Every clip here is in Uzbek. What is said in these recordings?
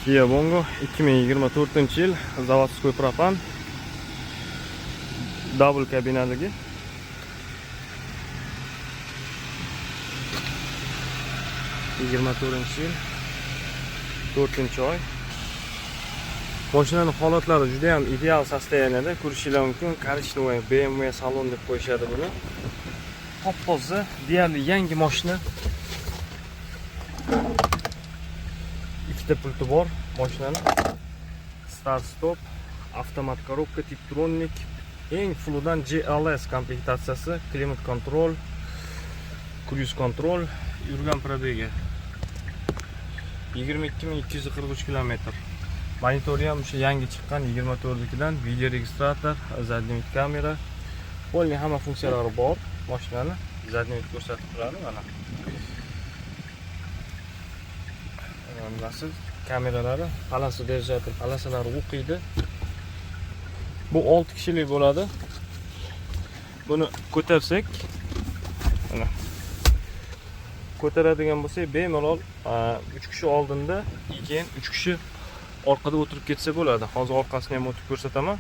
Kia Bongo 2024-yil заводской propan double kabinaligi. Yil 4-oy. Mashinaning holatlari juda ham ideal состоянияda, ko'rishingiz mumkin. Korishnoy BMW salon deb qo'yishadi buni. Top-toza, deyarli yangi mashina. Ikkita pulti bor mashinaning. Start stop, avtomat korobka, Tiptronic, eng fullidan GLS komplektatsiyasi, klimat kontrol, cruise kontrol, yurgan probegi 22243 km. Monitori ham o'sha yangi chiqqan 24dagidan, video registrator, zadniy vid kamera, bo'lgan hamma funksiyalari bor mashinani. Zadniy vid ko'rsatib turadi mana. Nasıl kameralari, palasi держатель, palasalari o'qiydi. Bu 6 kishilik bo'ladi. Buni ko'tarsak, mana ko'taradigan bo'lsak, bemalol 3 kishi oldinda, keyin 3 kishi orqada o'tirib ketsa bo'ladi. Hozir orqasini ham o'tib ko'rsataman.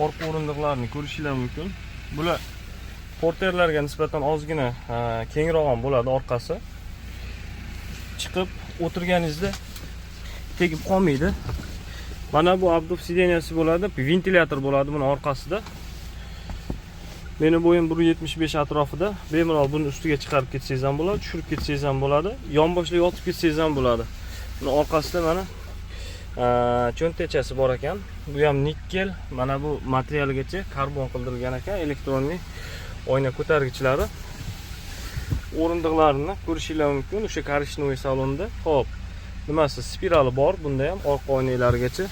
Orqa o'rindiqlarini ko'rishingiz mumkin. Bular porterlarga nisbatan ozgina kengroq ham bo'ladi orqasi. Chiqib o'tirganingizda tegib qolmaydi. Mana bu abduf sideniyasi bo'ladi, ventilyator bo'ladi buni orqasida. Meni bo'yim 1.75 atrofida. Bemalol buni ustiga chiqarib ketsangiz ham bo'ladi, tushirib ketsangiz ham bo'ladi, yonboshli yotib ketsangiz ham bo'ladi. Buni orqasida mana cho'ntachasi bor ekan. Bu ham nikkel, mana bu materialgacha karbon qildirilgan ekan, elektronli oyna ko'targichlari. O'rindiqlarini ko'rishingiz mumkin o'sha korishnoy salonda. Xo'p, nimasi spirali bor, bunda ham orqa oynalarigacha.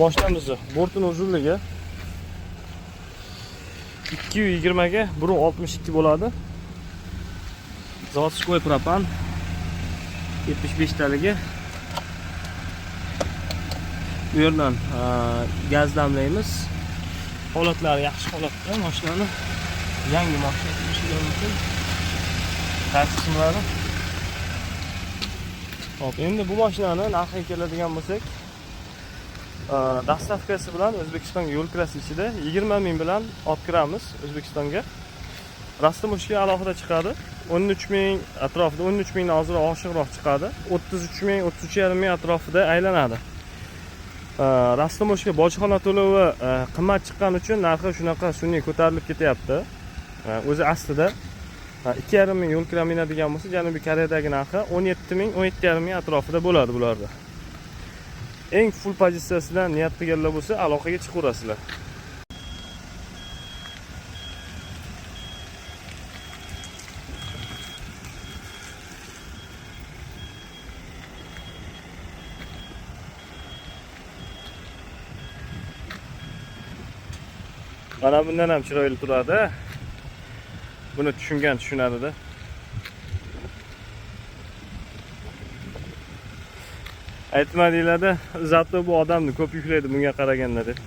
Mashinamizni bortini uzunligi 220 ga 1.62 bo'ladi. Заводской propan 75 taligi. Bu yerdan gaz damlaymiz. Holatlari yaxshi holatda mashinani. Yangi mashina bo'lishi mumkin. Taqsimlari. Hop, endi bu mashinani narxiga keladigan bo'lsak, dastavkasi bilan O'zbekistonga yo'l kirasida 20 ming bilan olib kiramiz O'zbekistonga. Rastomoshga alohida chiqadi. 13 ming atrofida, 13 mingdan ozroq oshiqroq chiqadi. 33 ming, 33,5 ming atrofida aylanadi. Rastomoshga bojxona to'lovi qimmat chiqqani uchun narxi shunaqa sun'iy ko'tarilib ketyapti. O'zi aslida 2,5 ming yo'l kira minadigan bo'lsa, Janubiy Koreyadagi narxi 17 ming, 17,5 ming atrofida bo'ladi bularda. Eng full pozitsiyasidan niyat qilganlar bo'lsa, aloqaga chiqaverasizlar. Mana bundan ham chiroyli turadi. Buni tushungan tushunadi-da. Aytmadinglar-da, zato bu odamni ko'p yuklaydi bunga qaraganda deb.